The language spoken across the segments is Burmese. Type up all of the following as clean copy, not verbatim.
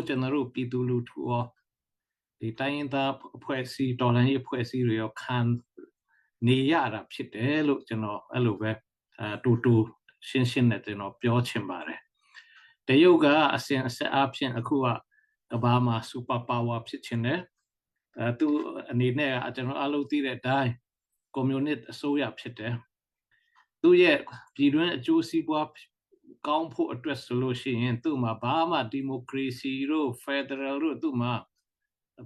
ကျွန်တော်တို့ပြည်သူလူထုရောဒီတိုင်းရင်းသားအဖွဲ့အစည်းတော်လှန်ရေးအဖွဲ့အစည်းတွေရောခံနေရတာဖြစ်တယ်လို့ကျွန်တော်အဲ့လိုပဲတူရှင်းနဲ့ကျွန်တော်ပြောချင်ပါတယ်တရုတ်ကအစဉ်အဆက်အဖြစ်အခုကကမ္ဘာမှာစူပါပါဝါဖြစ်ချင်တယ်သူအနေနဲ့ကျွန်တော်အလုပ်သိတဲ့အတိုင်းကွန်မြူနစ်အစိုးရဖြစ်တယ်သူရဲ့ပြည်တွင်းအကျိုးစီးပွားကောင်းဖို့အတွက်ဆိုလို့ရှိရင်သူ့မှာဘာမှဒီမိုကရေစီတို့ဖက်ဒရယ်တို့သူ့မှာ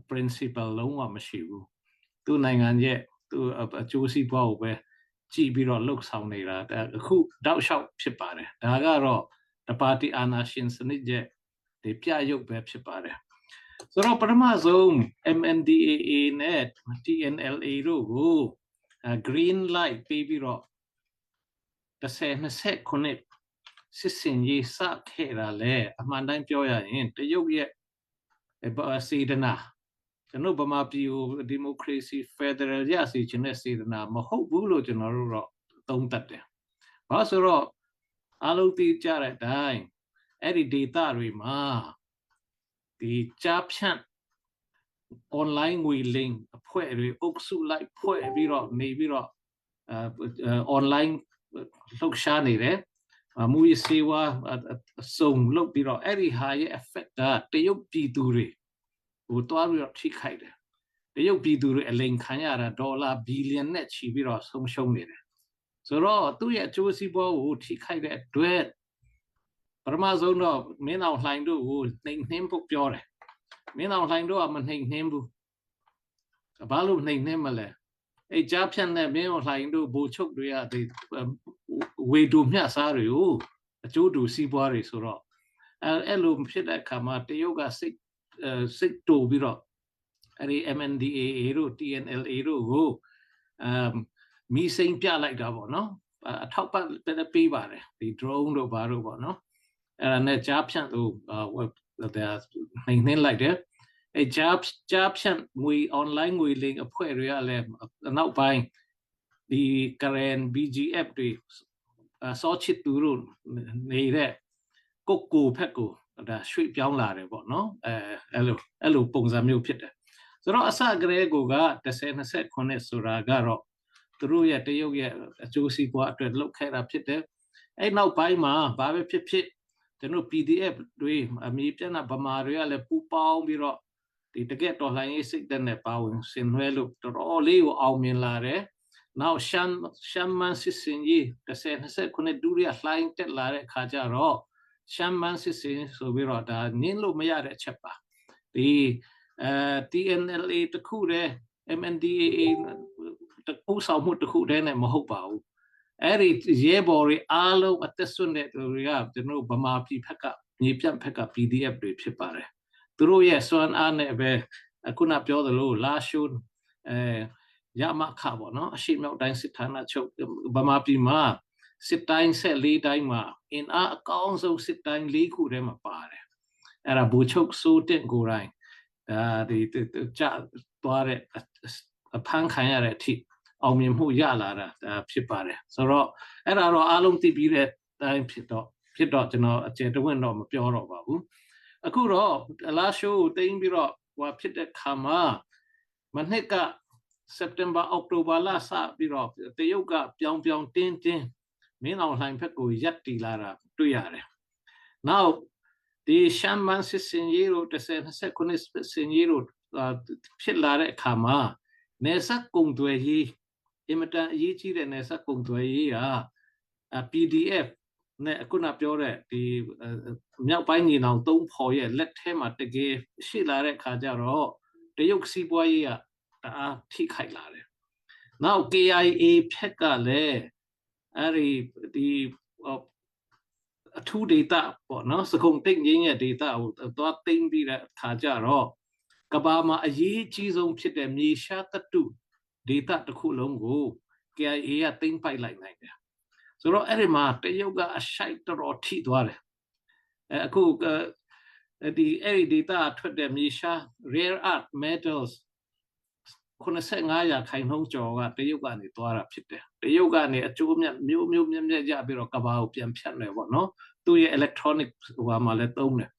principle လုံးဝမရှိဘူးသူ့နိုင်ငံရဲ့သူ့အကျိုးစီးပွားကိုပဲကြည့်ပြီးတော့လှုပ်ဆောင်နေတာအခုတောက်လျှောက်ဖြစ်ပါတယ်ဒါကတော့တပါတီအာဏာရှင်စနစ်ရဲ့ဒီပြရုပ်ပဲဖြစ်ပါတယ်ဆိုတော့ပထမဆုံး MNDAA နဲ့ TNLA တို့ကို green light ပေးပြီးတော့10-29စစ်စင်ရေးစခဲ့တာလေအမှန်တိုင်းပြောရရင်တရုတ်ရဲ့စေတနာကျွန်တော်ဗမာပြည်ကိုဒီမိုကရေစီဖက်ဒရယ်ရစီခြင်းတဲ့စေတနာမဟုတ်ဘူးလို့ကျွန်တော်တို့တော့သုံးသပ်တယ်။ဘာဆိုတော့အလုံးသိကြတဲ့အတိုင်းအဲ့ဒီ data တွေမှာဒီကြားဖြန့် online ငွေလိမ်အဖွဲ့တွေအုပ်စုလိုက်ဖွဲ့ပြီးတော့နေပြီးတော့online လှုပ်ရှားနေတယ်မူရစီဝါစုံလုပ်ပြီးတော့အဲ့ဒီဟာရဲ့ effect ကတရုတ်ပြည်သူတွေဟိုတွားပြီးတော့ထိခိုက်တယ်တရုတ်ပြည်သူတွေအလိမ်ခံရတာဒေါ်လာဘီလီယံနဲ့ချီပြီးတော့ဆုံးရှုံးနေတယ်ဆိုတော့သူ့ရဲ့အကျိုးစီးပွားကိုထိခိုက်တဲ့အတွက်ပထမဆုံးတော့မင်းအောင်လှိုင်တို့ကိုနှိမ်နှင်းဖို့ပြောတယ်မင်းအောင်လှိုင်တို့ကမနှိမ်နှင်းဘူးဘာလို့နှိမ်နှင်းမလဲအဲ့ကြားဖြတ်တဲ့မင်းအောင်လှိုင်တို့ဗိုလ်ချုပ်တွေကဒီဝေတူမျှစားတွေကိုအကျိုးတူစီးပွားတွေဆိုတော့အဲ့လိုဖြစ်တဲ့အခါမှာတရုတ်ကစိတ်တူပြီးတော့အဲ့ဒီ MNDAA တို့ TNLA တို့ကိုမီးစိမ်းပြလိုက်တာပေါ့နော်အထောက်ပံ့ပေးပါတယ်ဒီ drone တို့ဘာတို့ပေါ့နော်အဲ့ဒါနဲ့ကြားဖြန့်လို့နှိမ်လိုက်တယ်အဲ့ကြားဖြန့်ငွေ online ငွေလိမ်အဖွဲ့တွေကလည်းနောက်ပိုင်းဒီ current BGF တွေစောချစ်သူတို့နေတဲ့ကုတ်ကိုဖက်ကိုဒါရွှေ့ပြောင်းလာတယ်ပေါ့နော်အဲ့လိုပုံစံမျိုးဖြစ်တယ်ဆိုတော့အစကတည်းက10-29ဆိုတာကတော့သူတို့ရဲ့တရုတ်ရဲ့အကျိုးစီးပွားအတွက်လုပ်ခဲ့တာဖြစ်တယ်အဲ့နောက်ပိုင်းမှာဘာပဲဖြစ်ဖြစ်ကျွန်တော် PDF တွေအမည်ပြတဲ့ဗမာတွေကလည်းပူပေါင်းပြီးတော့ဒီတကက်တော်လှန်ရေးစိတ်ဓာတ်နဲ့ပါဝင်ဆင်နွှဲလို့တော်တော်လေးကိုအောင်မြင်လာတယ်နောက်ရှမ်းမန်းစစ်စင်ကြီး10-29ဒုတိယလှိုင်းတက်လာတဲ့အခါကျတော့ရှမ်းမန်းစစ်စင်ဆိုပြီးတော့ဒါနင်းလို့မရတဲ့အချက်ပါဒီ TNLA တခုတည်း MNDAA တခုဆောင်မှုတခုတည်းနဲ့မဟုတ်ပါဘူးအဲ့ဒီရဲဘော်တွေအားလုံးအသက်ဆွတဲ့သူတွေကကျွန်တော်ဗမာပြည်ဖက်ကမြေပြန့်ဖက်က PDF တွေဖြစ်ပါတယ်သူတို့ရဲ့စွမ်းအားနဲ့ပဲခုနပြောသလိုလာရှိုးရမခပေါ့နော်အရှိမြောက်တိုင်းစစ်ဌာနချုပ်ဗမာပြည်မှာစစ်တိုင်း14တိုင်းမှာအင်အားအကောင်းဆုံးစစ်တိုင်း4ခုထဲမှာပါတယ်အဲ့ဒါဘူချုပ်စိုးတင့်ကိုယ်တိုင်ဒီကြသွားတဲ့အဖမ်းခံရတဲ့အထိအောင်မြင်မှုရလာတာဖြစ်ပါတယ်ဆိုတော့အဲ့ဒါတော့အားလုံးသိပြီးတဲ့အတိုင်းဖြစ်တော့ကျွန်တော်အကျယ်တဝင့်တော့မပြောတော့ပါဘူးအခုတော့လာရှိုးတိမ့်ပြီးတော့ဟိုဖြစ်တဲ့ခါမှာမနှစ်ကစက်တင်ဘာအောက်တိုဘာလစပြီးတော့တရုတ်ကပြောင်းတင်းမင်းအောင်လှိုင်ဘက်ကိုရက်တီလာတာတွေ့ရတယ်။နောက်ဒီရှမ်းမန်းစစ်စင်ကြီးတို့10-29စင်ကြီးတို့ဖြစ်လာတဲ့အခါမှာနေဆက်ကုံသွဲရေးအင်မတန်အရေးကြီးတဲ့နေဆက်ကုံသွဲရေးက PDF နဲ့အခုနပြောတဲ့ဒီမြောက်ပိုင်းညီနောင်သုံးဖော်ရဲ့လက်ထဲမှာတကယ်ရှိလာတဲ့အခါကျတော့တရုတ်စီးပွားရေးကတအားထိခိုက်လာတယ်။နောက် KIA ဖက်ကလည်းအဲ့ဒီအထူးဒေတာပေါ့နော်စကုံတိတ်ငင်းရဲ့ဒေတာကိုသွားသိမ်းပြီးတဲ့အခါကျတော့ကဘာမှာအရေးကြီးဆုံးဖြစ်တဲ့မြေရှားတတုဒေတာတစ်ခုလုံးကို KIA ကသိမ်းပိုက်လိုက်နိုင်တယ်ဆိုတော့အဲ့ဒီမှာတရုတ်ကအရှိုက်တော်ထိသွားတယ်အခုဒီအဲ့ဒီဒေတာထွက်တဲ့မြေရှား rare earth metals 95%ကျော်ကတရုတ်ကနေသွားတာဖြစ်တယ်တရုတ်ကနေအကျိုးမြတ်မျိုးမြတ်ရပြီးတော့ကဘာကိုပြန်ဖြတ်တယ်ပေါ့နော်သူ့ရဲ့ electronic ဟိုမှာလည်းသုံးတယ်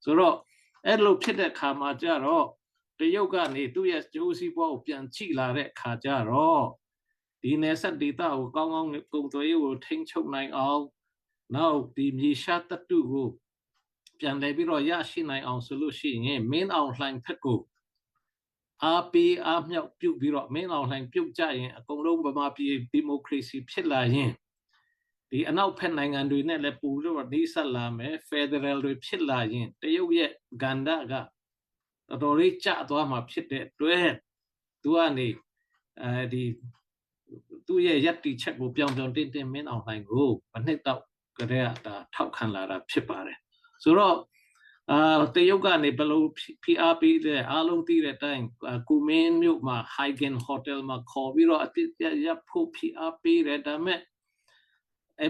ဆိုတော့ အဲ့လိုဖြစ်တဲ့ခါမှာကြတော့တရုတ်ကနေသူ့ရဲ့ကျိုးစီးပွားကိုပြန်ကြည့်လာတဲ့ခါကြတော့ဒီနယ်စပ်ဒေသကိုကောင်းကောင်းကုန်သွယ်ရေးကိုထိန်းချုပ်နိုင်အောင်နောက်ဒီမြေရှားတပ်တုကိုပြန်လည်ပြီးတော့ရရှိနိုင်အောင်ဆိုလို့ရှိရင်မင်းအောင်လှိုင်ဖက်ကိုအားပေးအားမြောက်ပြုတ်ပြီးတော့မင်းအောင်လှိုင်ပြုတ်ကြရင်အကုန်လုံးဗမာပြည်ဒီမိုကရေစီဖြစ်လာရင်ဒီအနောက်ဖက်နိုင်ငံတွေနဲ့လည်းပူလို့နှိစက်လာမယ်ဖက်ဒရယ်တွေဖြစ်လာရင်တရုတ်ရဲ့ကန္ဓာကတော်တော်လေးကျသွားမှာဖြစ်တဲ့အတွက်သူကနေဒီသူ့ရဲ့ယက်တီချက်ကိုပြောင်းပြောင်းတင်းတင်းမင်းအောင်လှိုင်ကိုမနှစ်တော့ကတည်းကဒါထောက်ခံလာတာဖြစ်ပါတယ်ဆိုတော့တရုတ်ကနေဘယ်လိုဖိအားပေးတဲ့အားလုံးသိတဲ့အတိုင်းကူမင်းမြို့မှာ Highgen Hotel မှာခေါ်ပြီးတော့အပြစ်ရဖို့ဖိအားပေးတယ်ဒါမဲ့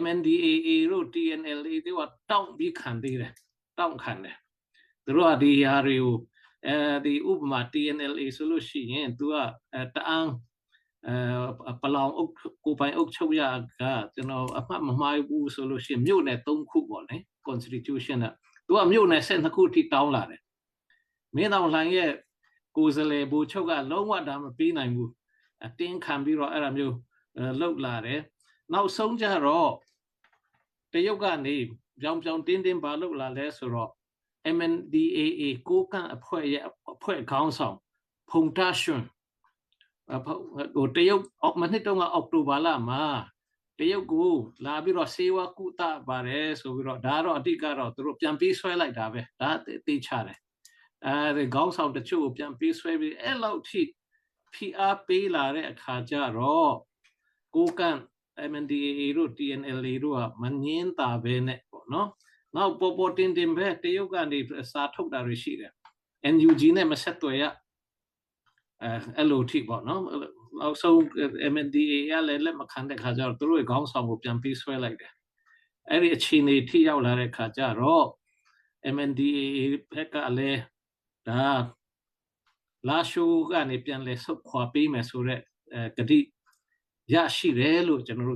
MNDAA တို့ TNLA တို့ကတောင်းပြီးခံသေးတယ်တောင်းခံတယ်သူတို့ကဒီဟာတွေကိုဒီဥပမာ TNLA ဆိုလို့ရှိရင်သူကတအားပလောင်အုပ်ကိုပိုင်အုပ်ချုပ်ရကကျွန်တော်အမှတ်မမှားဘူးဆိုလို့ရှိရင်မြို့နယ်3ခုပေါ့လေ Constitution ကသူကမြို့နယ်12ခုထိတောင်းလာတယ်မင်းအောင်လှိုင်ရဲ့ကိုယ်စားလှယ်ဘူချုပ်ကလုံးဝဒါမပြီးနိုင်ဘူးအတင်းခံပြီးတော့အဲ့ဒါမျိုးလှုပ်လာတယ်နောက်ဆုံးကြတော့တရုတ်ကနေပြောင်းတင်းတင်းပါလှုပ်လာလဲဆိုတော့ MNDAA ကိုကန့်အဖွဲ့ရဲ့အဖွဲ့ခေါင်းဆောင်ဖုန်တာရွှန်ဟိုတရုတ်မနှစ်တုန်းကအောက်တိုဘာလမှာတရုတ်ကိုလာပြီးတော့စေဝါကုသပါတယ်ဆိုပြီးတော့ဒါတော့အတိကတော့သူတို့ပြန်ပြီးဆွဲလိုက်တာပဲဒါသိချတယ်အဲဒီခေါင်းဆောင်တချို့ကိုပြန်ပြီးဆွဲပြီးအဲ့လောက်ထိဖိအားပေးလာတဲ့အခါကျတော့ကိုကန့် MNDAA တို့ TNLA တို့ကမငင်းတာပဲနဲ့ပေါ့နော်နောက်ပေါ်တင်ပဲတရုတ်ကနေစာထုတ်တာတွေရှိတယ် NUG နဲ့မဆက်သွယ်ရအဲ့လိုထိပေါ့နော်နောက်ဆုံး MNDAA ရလည်းလက်မခံတဲ့ခါကျတော့သူတို့ရဲ့ခေါင်းဆောင်ကိုပြန်ပြီးဆွဲလိုက်တယ်အဲ့ဒီအခြေအနေထိရောက်လာတဲ့ခါကျတော့ MNDAA ဘက်ကလည်းဒါလာရှိုးကနေပြန်လဲဆုတ်ခွာပေးမယ်ဆိုတော့ဂတိရရှိတယ်လို့ကျွန်တော်